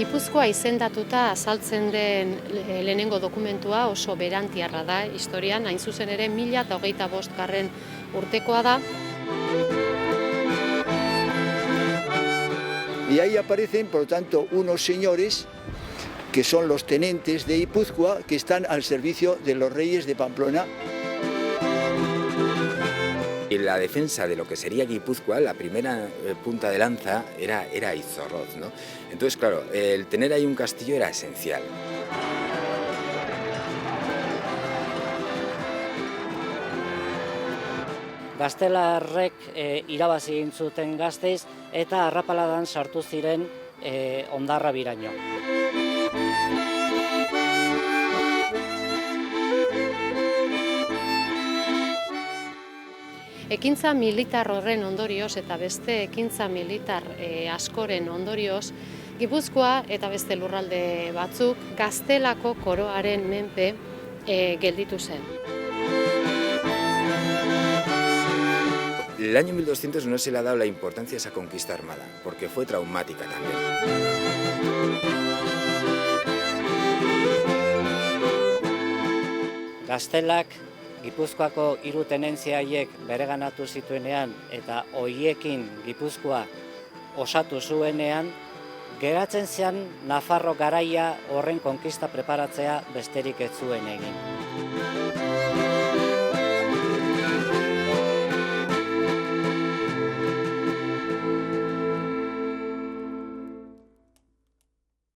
Gipuzkoa izendatuta azaltzen den lehenengo dokumentua oso berantiarra da historian, hain zuzen ere 1025. Urtekoa da. Y ahí aparecen, por lo tanto, unos señores que son los tenentes de Guipúzcoa, que están al servicio de los reyes de Pamplona. En la defensa de lo que sería Guipúzcoa, la primera punta de lanza era Izorroz, ¿no? Entonces, claro, el tener ahí un castillo era esencial. Gaztelarrek irabazi egin zuten Gasteiz eta arrapaladan sartu ziren Hondarribiraino. Ekintza militar horren ondorioz eta beste ekintza militar askoren ondorioz, Gipuzkoa eta beste lurralde batzuk Gaztelako koroaren menpe gelditu zen. El año 1200 no se le ha dado la importancia a esa conquista armada, porque fue traumática también. Gaztelak Gipuzkoako 3 tenentzia haiek bereganatu zituenean eta hoiekin Gipuzkoa osatu zuenean, geratzen zen Nafarro garaia horren konkista preparatzea besterik ez zuen egin.